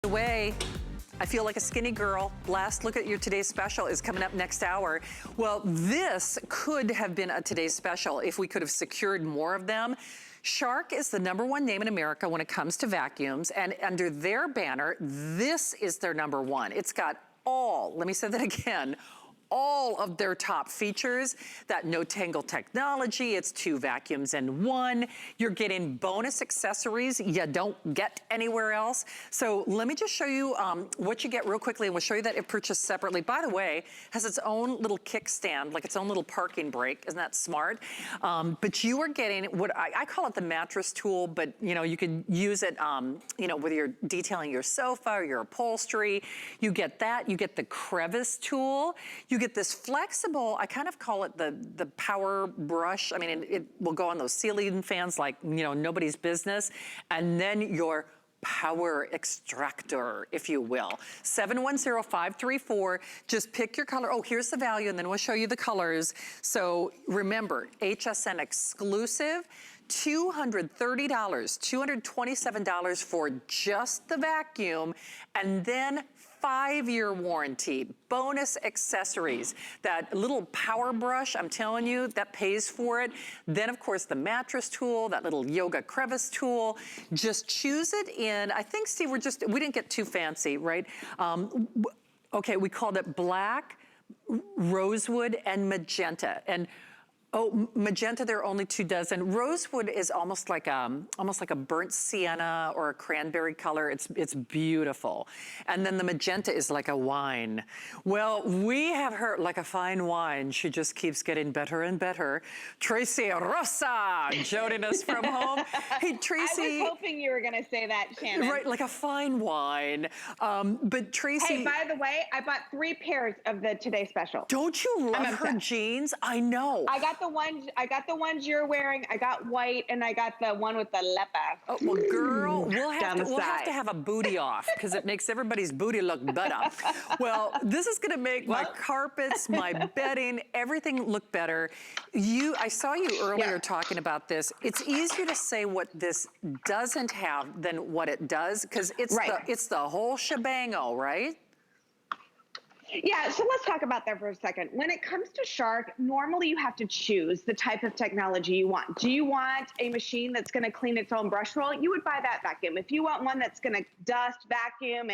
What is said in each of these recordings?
Way. I feel like a skinny girl. Last look at your today's special is coming up next hour. Well, this could have been a today's special if we could have secured more of them. Shark is the #1 name in America when it comes to vacuums, and under their banner, this is their #1. It's got all, let me say that again, all of their top features, that no tangle technology, it's 2 vacuums in 1. You're getting bonus accessories you don't get anywhere else. So let me just show you what you get real quickly, and we'll show you that if purchased separately. By the way, has its own little kickstand, like its own little parking brake. Isn't that smart? But you are getting what I call it the mattress tool, but you know, you can use it, you know, whether you're detailing your sofa or your upholstery. You get that. You get the crevice tool. You get this flexible, I kind of call it the power brush. I mean, it will go on those ceiling fans like, you know, nobody's business. And then your power extractor, if you will. 710534, just pick your color. Oh, here's the value, and then we'll show you the colors. So remember, HSN exclusive, $230, $227 for just the vacuum, and then 5-year warranty, bonus accessories, that little power brush, I'm telling you, that pays for it. Then of course the mattress tool, that little yoga crevice tool, just choose it in, I think Steve, we didn't get too fancy, right? Okay, we called it black, rosewood, and magenta. And oh, magenta, there are only 2 dozen. Rosewood is almost like a burnt sienna or a cranberry color. It's beautiful. And then the magenta is like a wine. Well, we have her like a fine wine. She just keeps getting better and better. Tracy Rosa joining us from home. Hey, Tracy. I was hoping you were gonna say that, Shannon. Right, like a fine wine. But Tracy. Hey, by the way, I bought 3 pairs of the Today Special. Don't you love her jeans? I know. I got the ones you're wearing. I got white, and I got the one with the leopard. Oh, well, girl, we'll have to have a booty off because it makes everybody's booty look better. Well, this is going to make my carpets, my bedding, everything look better. I saw you earlier talking about this. It's easier to say what this doesn't have than what it does because it's the whole shebango, right? Yeah, so let's talk about that for a second. When it comes to Shark, normally you have to choose the type of technology you want. Do you want a machine that's going to clean its own brush roll? You would buy that vacuum. If you want one that's going to dust, vacuum,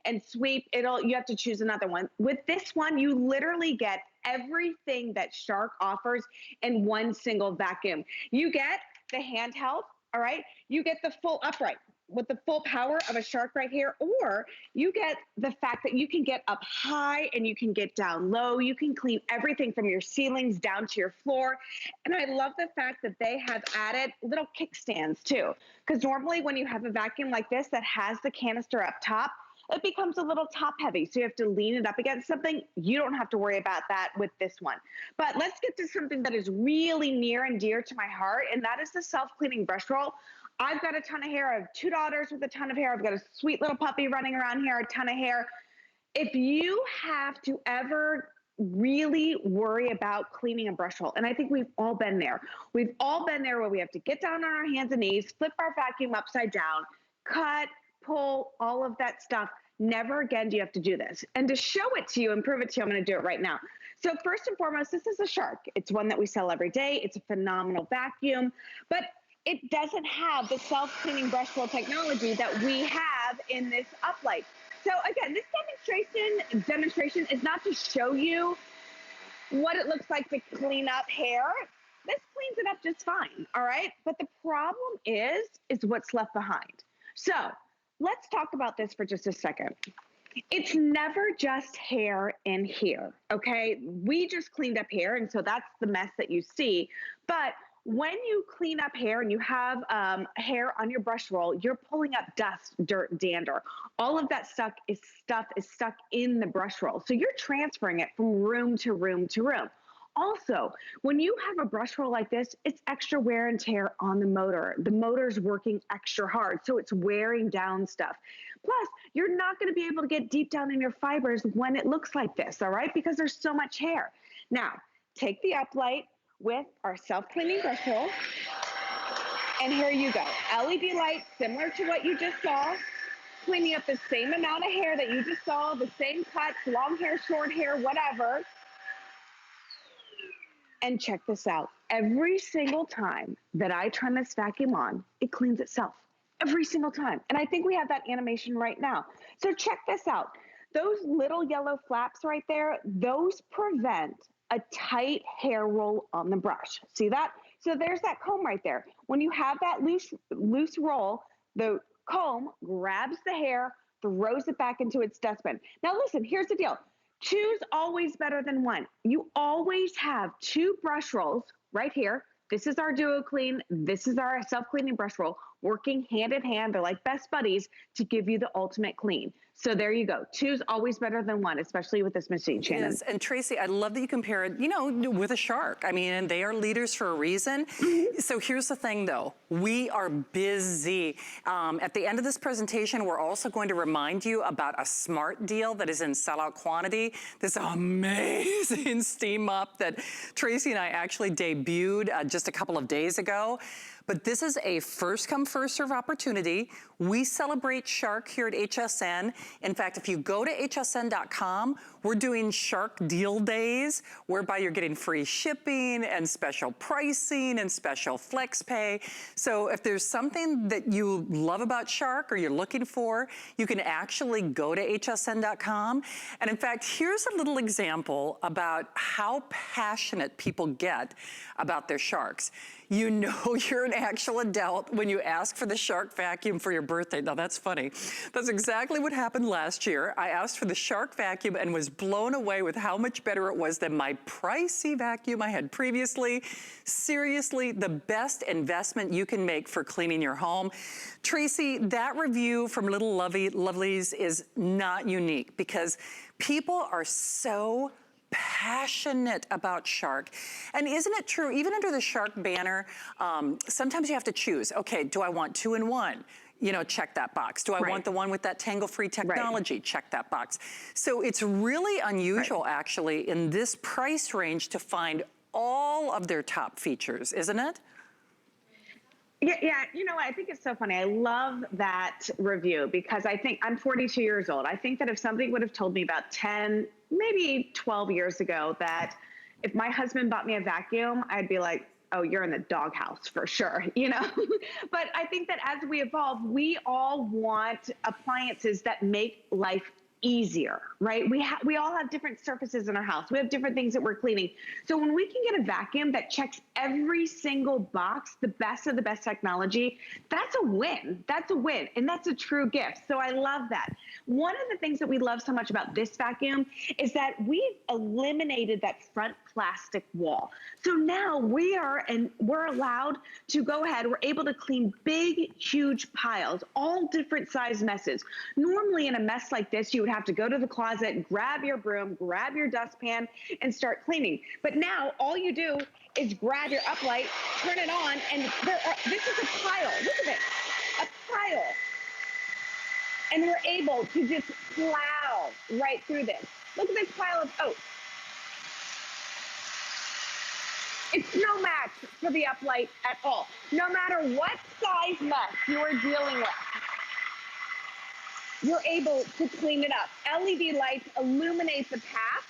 and sweep, you have to choose another one. With this one, you literally get everything that Shark offers in one single vacuum. You get the handheld, all right? You get the full upright with the full power of a Shark right here, or you get the fact that you can get up high and you can get down low. You can clean everything from your ceilings down to your floor. And I love the fact that they have added little kickstands too, because normally when you have a vacuum like this that has the canister up top, it becomes a little top heavy. So you have to lean it up against something. You don't have to worry about that with this one. But let's get to something that is really near and dear to my heart, and that is the self-cleaning brush roll. I've got a ton of hair. I have 2 daughters with a ton of hair. I've got a sweet little puppy running around here, a ton of hair. If you have to ever really worry about cleaning a brush roll, and I think we've all been there. We've all been there where we have to get down on our hands and knees, flip our vacuum upside down, cut, pull, all of that stuff. Never again do you have to do this. And to show it to you and prove it to you, I'm going to do it right now. So first and foremost, this is a Shark. It's one that we sell every day. It's a phenomenal vacuum, but it doesn't have the self-cleaning brush roll technology that we have in this UpLight. So again, this demonstration is not to show you what it looks like to clean up hair. This cleans it up just fine, all right? But the problem is what's left behind. So let's talk about this for just a second. It's never just hair in here, okay? We just cleaned up hair, and so that's the mess that you see. But when you clean up hair and you have hair on your brush roll, you're pulling up dust, dirt, dander. All of that stuff is stuck in the brush roll. So you're transferring it from room to room to room. Also, when you have a brush roll like this, it's extra wear and tear on the motor. The motor's working extra hard, so it's wearing down stuff. Plus, you're not going to be able to get deep down in your fibers when it looks like this, all right? Because there's so much hair. Now, take the UpLight with our self-cleaning brush roll, and here you go. LED light, similar to what you just saw. cleaning up the same amount of hair that you just saw, the same cuts, long hair, short hair, whatever. And check this out. Every single time that I turn this vacuum on, it cleans itself. Every single time. And I think we have that animation right now. So check this out. Those little yellow flaps right there, those prevent a tight hair roll on the brush. See that? So there's that comb right there. When you have that loose roll, the comb grabs the hair, throws it back into its dustbin. Now listen, here's the deal. Two's always better than one. You always have two brush rolls right here. This is our DuoClean. This is our self-cleaning brush roll, working hand in hand. They're like best buddies to give you the ultimate clean. So there you go. Two's always better than one, especially with this machine, Shannon. Yes, and Tracy, I love that you compare it, you know, with a shark. I mean, and they are leaders for a reason. So here's the thing though, we are busy. At the end of this presentation, we're also going to remind you about a smart deal that is in sellout quantity. This amazing steam mop that Tracy and I actually debuted just a couple of days ago. But this is a first come, first serve opportunity. We celebrate Shark here at HSN. In fact, if you go to hsn.com, we're doing Shark Deal Days, whereby you're getting free shipping and special pricing and special flex pay. So if there's something that you love about Shark or you're looking for, you can actually go to hsn.com. And in fact, here's a little example about how passionate people get about their Sharks. You know you're an actual adult when you ask for the Shark vacuum for your birthday. Now that's funny. That's exactly what happened last year. I asked for the Shark vacuum and was blown away with how much better it was than my pricey vacuum I had previously. Seriously, the best investment you can make for cleaning your home. Tracy, that review from Little Lovelies is not unique because people are so passionate about Shark. And isn't it true, even under the Shark banner, sometimes you have to choose, okay, do I want 2-in-1? You know, check that box. Do I want the one with that tangle-free technology? Check that box. So it's really unusual, actually, in this price range to find all of their top features, isn't it? Yeah, you know what? I think it's so funny. I love that review because I think I'm 42 years old. I think that if somebody would have told me about 10, maybe 12 years ago that if my husband bought me a vacuum, I'd be like, oh, you're in the doghouse for sure, you know? But I think that as we evolve, we all want appliances that make life easier, right? We all have different surfaces in our house. We have different things that we're cleaning. So when we can get a vacuum that checks every single box, the best of the best technology, that's a win. That's a win. And that's a true gift. So I love that. One of the things that we love so much about this vacuum is that we've eliminated that front plastic wall. So now we're allowed to go ahead. We're able to clean big, huge piles, all different size messes. Normally in a mess like this, you would have to go to the closet, grab your broom, grab your dustpan, and start cleaning. But now all you do is grab your UpLight, turn it on, and this is a pile. Look at it, a pile. And we're able to just plow right through this. Look at this pile of oats. It's no match for the UpLight at all. No matter what size mess you are dealing with, you're able to clean it up. LED lights illuminate the path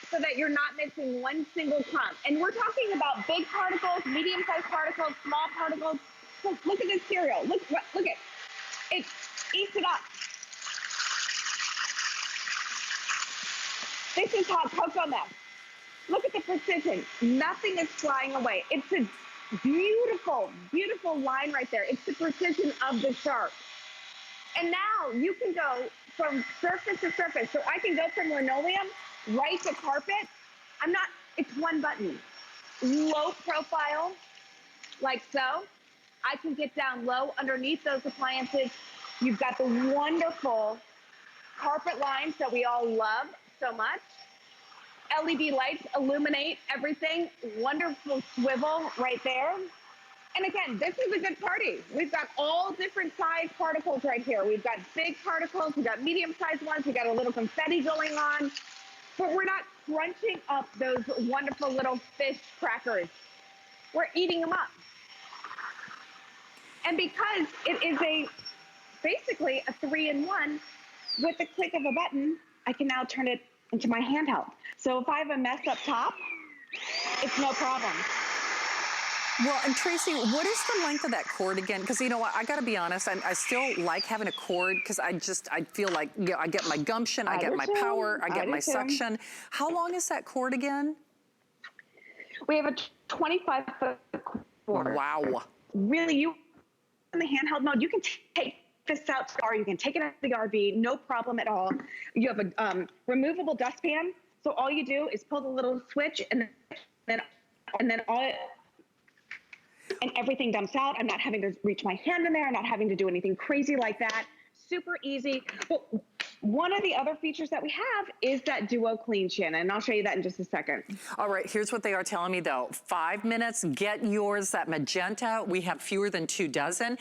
so that you're not missing one single crumb. And we're talking about big particles, medium-sized particles, small particles. Look at this cereal. Look at it. Eats it up. This is hot cocoa mess. Look at the precision. Nothing is flying away. It's a beautiful, beautiful line right there. It's the precision of the Shark. And now you can go from surface to surface. So I can go from linoleum right to carpet. It's one button. Low profile, like so. I can get down low underneath those appliances. You've got the wonderful carpet lines that we all love so much. LED lights illuminate everything. Wonderful swivel right there. And again, this is a good party. We've got all different size particles right here. We've got big particles, we've got medium-sized ones, we've got a little confetti going on, but we're not crunching up those wonderful little fish crackers. We're eating them up. And because it is a basically a 3-in-1. With the click of a button, I can now turn it into my handheld. So if I have a mess up top, it's no problem. Well, and Tracy, what is the length of that cord again? Because you know what, I gotta be honest, I still like having a cord because I feel like, you know, I get my gumption, I get my power, I get my suction. How long is that cord again? We have a 25-foot cord. Wow. Really, you in the handheld mode, you can take this out or you can take it out of the RV, no problem at all. You have a removable dustpan, so all you do is pull the little switch and then everything dumps out. I'm not having to reach my hand in there. I'm not having to do anything crazy like that. Super easy. But one of the other features that we have is that DuoClean, Shannon, and I'll show you that in just a second. All right, here's what they are telling me though. 5 minutes, get yours, that magenta. We have fewer than 2 dozen.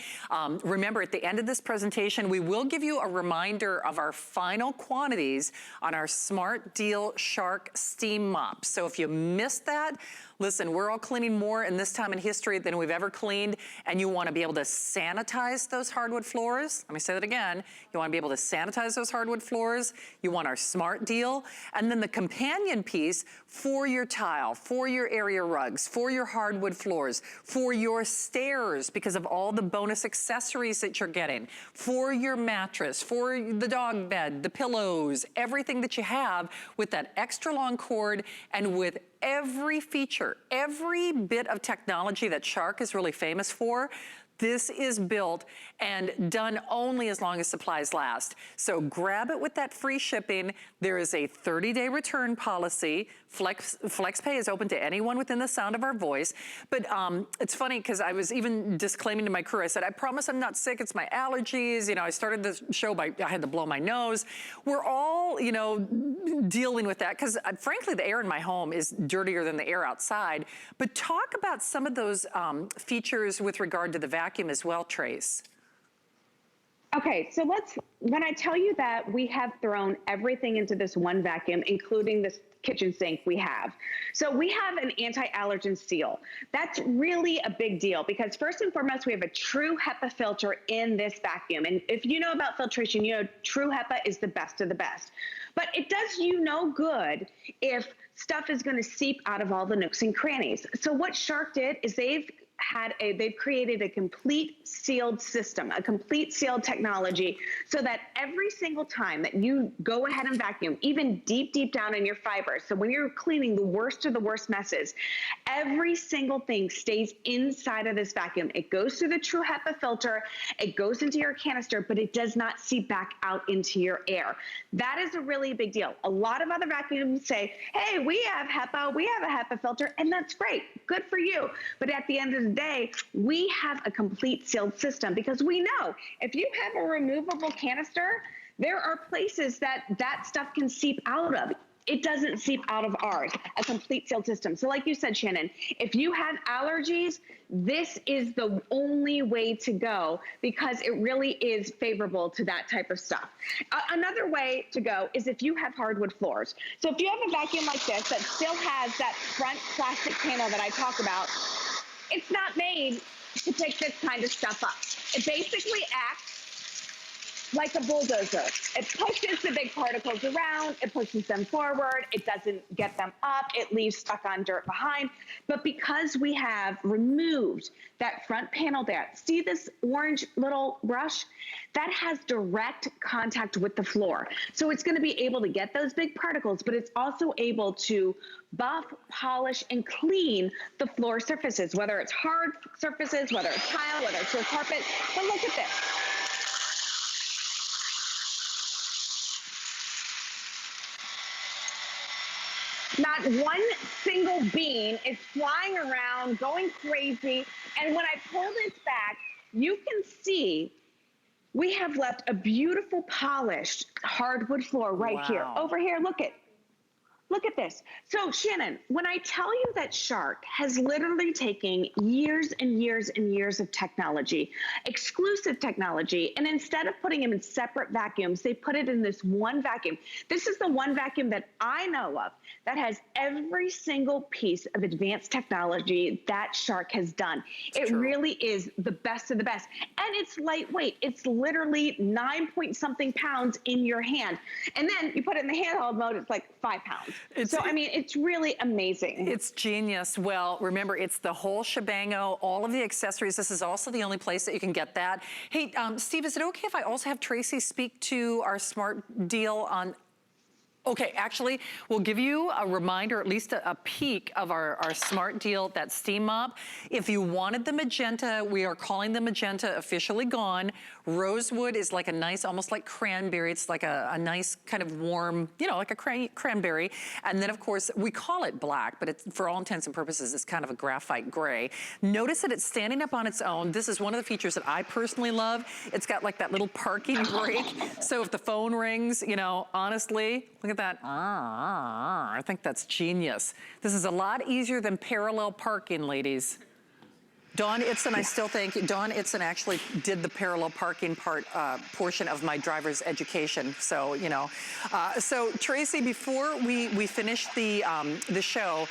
Remember, at the end of this presentation, we will give you a reminder of our final quantities on our Smart Deal Shark Steam Mop. So if you missed that, listen, we're all cleaning more in this time in history than we've ever cleaned, and you want to be able to sanitize those hardwood floors. Let me say that again. You want to be able to sanitize those hardwood floors. You want our Smart Deal. And then the companion piece for your tile, for your area rugs, for your hardwood floors, for your stairs because of all the bonus accessories that you're getting, for your mattress, for the dog bed, the pillows, everything that you have with that extra long cord and with every feature, every bit of technology that Shark is really famous for. This is built and done only as long as supplies last. So grab it with that free shipping. There is a 30-day return policy. FlexPay is open to anyone within the sound of our voice. But it's funny because I was even disclaiming to my crew, I said, I promise I'm not sick, it's my allergies. You know, I started the show by, I had to blow my nose. We're all, you know, dealing with that because frankly, the air in my home is dirtier than the air outside. But talk about some of those features with regard to the vacuum as well, Trace. Okay, so when I tell you that we have thrown everything into this one vacuum, including this kitchen sink we have. So we have an anti-allergen seal. That's really a big deal because first and foremost, we have a true HEPA filter in this vacuum. And if you know about filtration, you know true HEPA is the best of the best. But it does you no good if stuff is going to seep out of all the nooks and crannies. So what Shark did is they've created a complete sealed system, a complete sealed technology, so that every single time that you go ahead and vacuum, even deep, deep down in your fibers, so when you're cleaning the worst of the worst messes, every single thing stays inside of this vacuum. It goes through the true HEPA filter, it goes into your canister, but it does not seep back out into your air. That is a really big deal. A lot of other vacuums say, hey, we have HEPA, we have a HEPA filter, and that's great, good for you. But at the end of the day, we have a complete sealed system because we know if you have a removable canister, there are places that stuff can seep out of. It doesn't seep out of ours, a complete sealed system. So like you said, Shannon, if you have allergies, this is the only way to go because it really is favorable to that type of stuff. Another way to go is if you have hardwood floors. So if you have a vacuum like this that still has that front plastic panel that I talk about, it's not made to pick this kind of stuff up. It basically acts like a bulldozer. It pushes the big particles around, it pushes them forward, it doesn't get them up, it leaves stuck on dirt behind. But because we have removed that front panel there, see this orange little brush? That has direct contact with the floor. So it's gonna be able to get those big particles, but it's also able to buff, polish, and clean the floor surfaces, whether it's hard surfaces, whether it's tile, whether it's your carpet. But look at this. Not one single bean is flying around, going crazy. And when I pull this back, you can see we have left a beautiful polished hardwood floor right here. Over here, look at. Look at this. So Shannon, when I tell you that Shark has literally taken years and years and years of technology, exclusive technology, and instead of putting them in separate vacuums, they put it in this one vacuum. This is the one vacuum that I know of that has every single piece of advanced technology that Shark has done. It really is the best of the best. And it's lightweight. It's literally 9-point-something pounds in your hand. And then you put it in the handheld mode, it's like 5 pounds. So, I mean, it's really amazing. It's genius. Well, remember, it's the whole shebango, all of the accessories. This is also the only place that you can get that. Hey, Steve, is it okay if I also have Tracy speak to our smart deal on... Okay, actually, we'll give you a reminder, at least a peek of our smart deal, that steam mop. If you wanted the magenta, we are calling the magenta officially gone. Rosewood is like a nice, almost like cranberry. It's like a nice kind of warm, you know, like a cranberry. And then, of course, we call it black, but it's, for all intents and purposes, it's kind of a graphite gray. Notice that it's standing up on its own. This is one of the features that I personally love. It's got like that little parking brake. So if the phone rings, you know, honestly, look at that. I think that's genius. This is a lot easier than parallel parking, ladies. Dawn Itzen, I still think, Dawn Itzen actually did the parallel parking portion of my driver's education. So, you know. So, Tracy, before we finish the show,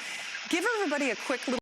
give everybody a quick little